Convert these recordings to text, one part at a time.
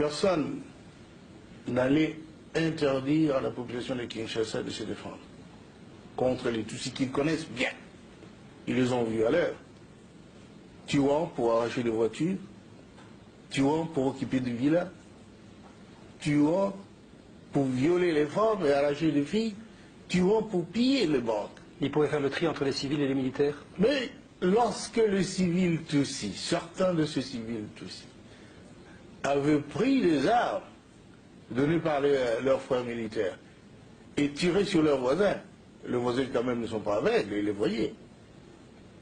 Personne n'allait interdire à la population de Kinshasa de se défendre contre les Tutsis qu'ils connaissent bien. Ils les ont vus à l'heure. Tuant pour arracher des voitures, tuant pour occuper des villas, tuant pour violer les femmes et arracher des filles, tuant pour piller les banques. Il pourrait faire le tri entre les civils et les militaires? Mais lorsque les civils Tutsis, certains de ces civils Tutsis, avaient pris les armes données par leurs frères militaires et tiré sur leurs voisins, les voisins quand même ne sont pas aveugles, ils les voyaient.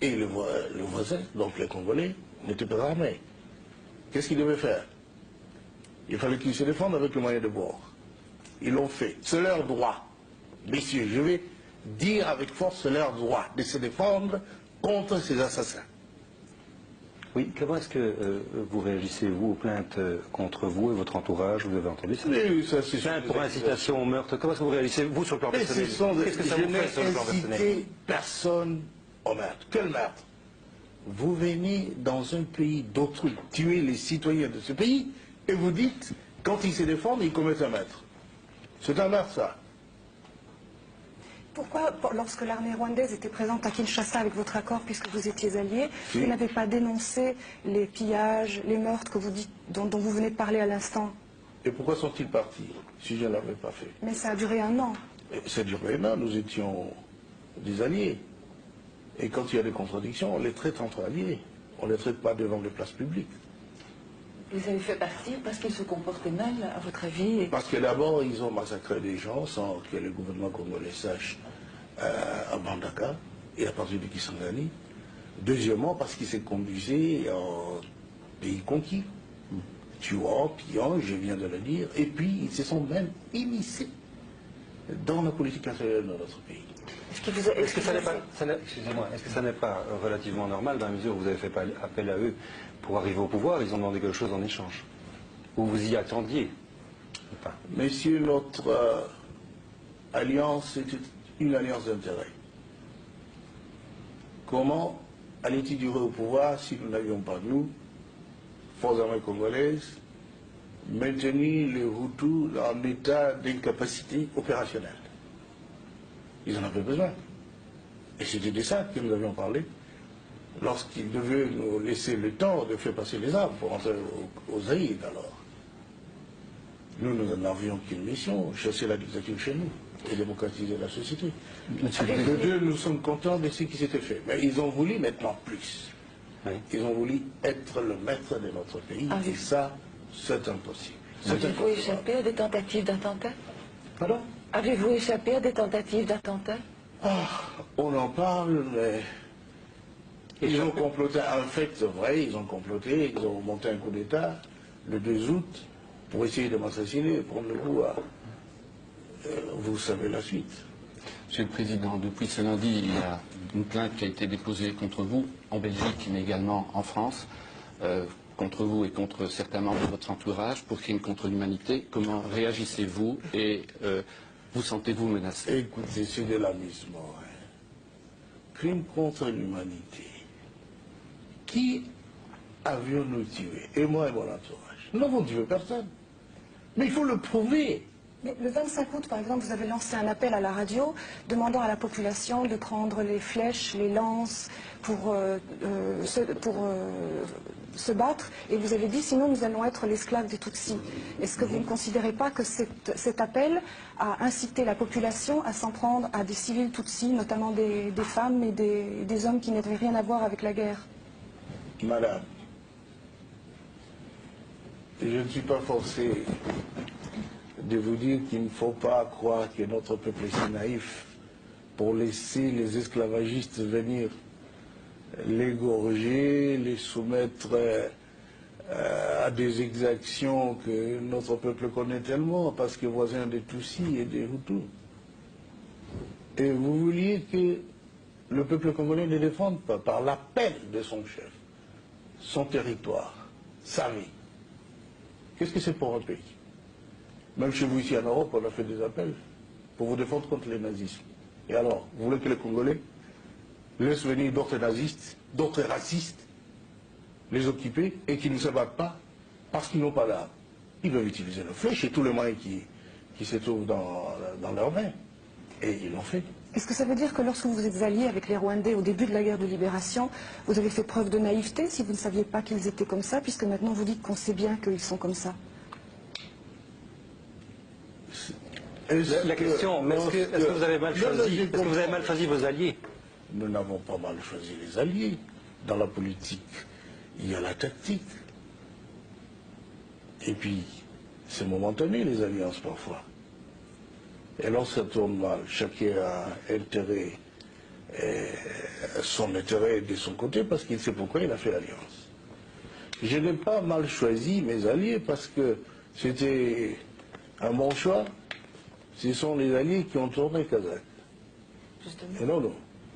Et le voisin, donc les Congolais, n'étaient pas armés. Qu'est-ce qu'ils devaient faire? Il fallait qu'ils se défendent avec le moyen de bord. Ils l'ont fait. C'est leur droit. Messieurs, je vais dire avec force, c'est leur droit de se défendre contre ces assassins. Oui, comment est-ce que vous réagissez, vous, aux plaintes contre vous et votre entourage? Vous avez entendu ça? Oui, ça c'est plainte pour incitation au meurtre. Comment est-ce que vous réagissez, vous, sur le plan personnel? Qu'est-ce que ça vous fait sur le plan personnel? Je n'ai incité personne au meurtre. Quel meurtre? Vous venez dans un pays d'autrui, tuer les citoyens de ce pays, et vous dites, quand ils se défendent, ils commettent un meurtre. C'est un meurtre, ça. Pourquoi, lorsque l'armée rwandaise était présente à Kinshasa avec votre accord, puisque vous étiez alliés, vous n'avez pas dénoncé les pillages, les meurtres que vous dites, dont vous venez de parler à l'instant? Et pourquoi sont-ils partis, si je ne l'avais pas fait? Mais ça a duré 1 an. Ça a duré 1 an, nous étions des alliés. Et quand il y a des contradictions, on les traite entre alliés. On ne les traite pas devant les places publiques. Vous avez fait partir parce qu'ils se comportaient mal, à votre avis? Parce que d'abord, ils ont massacré des gens sans que le gouvernement congolais sache à Bandaka et à partir de Kisangani. Deuxièmement, parce qu'ils se conduisaient en pays conquis, tuant, pillant, je viens de le dire, et puis ils se sont même immiscés dans la politique intérieure de notre pays. Est-ce que ça n'est pas, excusez-moi, est-ce que ça n'est pas relativement normal dans la mesure où vous avez fait appel à eux pour arriver au pouvoir? Ils ont demandé quelque chose en échange. Ou vous y attendiez? Enfin. Messieurs, notre alliance était une alliance d'intérêt. Comment allait-il durer au pouvoir si nous n'avions pas, nous, forces armées congolaises, maintenu les Hutus en état d'incapacité opérationnelle? Ils en avaient besoin. Et c'était de ça que nous avions parlé lorsqu'ils devaient nous laisser le temps de faire passer les armes pour entrer aux Zaïre alors. Nous n'avions qu'une mission, chasser la dictature chez nous et démocratiser la société. Les deux, nous sommes contents de ce qui s'était fait. Mais ils ont voulu maintenant plus. Oui. Ils ont voulu être le maître de notre pays. Et ça, c'est impossible. Avez-vous échappé à des tentatives d'attentat? Pardon? Avez-vous échappé à des tentatives d'attentat? On en parle, mais ils ont comploté. En fait, c'est vrai, ils ont comploté, ils ont monté un coup d'État le 2 août pour essayer de m'assassiner et prendre le pouvoir. Vous savez la suite. Monsieur le Président, depuis ce lundi, il y a une plainte qui a été déposée contre vous en Belgique, mais également en France, contre vous et contre certains membres de votre entourage pour crimes contre l'humanité. Comment réagissez-vous et vous sentez-vous menacé? Écoutez, c'est de l'amusement. Hein. Crime contre l'humanité. Qui avions-nous tué? Et moi et mon entourage. Nous n'avons tué personne. Mais il faut le prouver. Mais le 25 août, par exemple, vous avez lancé un appel à la radio demandant à la population de prendre les flèches, les lances pour se battre. Et vous avez dit, sinon nous allons être l'esclave des Tutsis. Est-ce que vous ne considérez pas que cet appel a incité la population à s'en prendre à des civils Tutsis, notamment des femmes et des hommes qui n'avaient rien à voir avec la guerre? Madame, je ne suis pas forcé de vous dire qu'il ne faut pas croire que notre peuple est si naïf pour laisser les esclavagistes venir l'égorger, les soumettre à des exactions que notre peuple connaît tellement, parce que voisin des Tutsis et des Hutus. Et vous vouliez que le peuple congolais ne défende pas par l'appel de son chef, son territoire, sa vie. Qu'est-ce que c'est pour un pays? Même chez vous ici en Europe, on a fait des appels pour vous défendre contre les nazismes. Et alors, vous voulez que les Congolais laissent venir d'autres nazistes, d'autres racistes, les occuper et qu'ils ne se battent pas parce qu'ils n'ont pas d'armes? Ils peuvent utiliser nos flèches et tous les moyens qui se trouvent dans leurs mains. Et ils l'ont fait. Est-ce que ça veut dire que lorsque vous êtes alliés avec les Rwandais au début de la guerre de libération, vous avez fait preuve de naïveté si vous ne saviez pas qu'ils étaient comme ça, puisque maintenant vous dites qu'on sait bien qu'ils sont comme ça? La question, mais est-ce que vous avez mal choisi, est-ce que vous avez mal choisi vos alliés? Nous n'avons pas mal choisi les alliés. Dans la politique, il y a la tactique. Et puis, c'est momentané les alliances parfois. Et lorsque ça tourne mal, chacun a intérêt, son intérêt de son côté parce qu'il sait pourquoi il a fait l'alliance. Je n'ai pas mal choisi mes alliés parce que c'était un bon choix. Ce sont les alliés qui ont tourné Kazakh. Et non, non.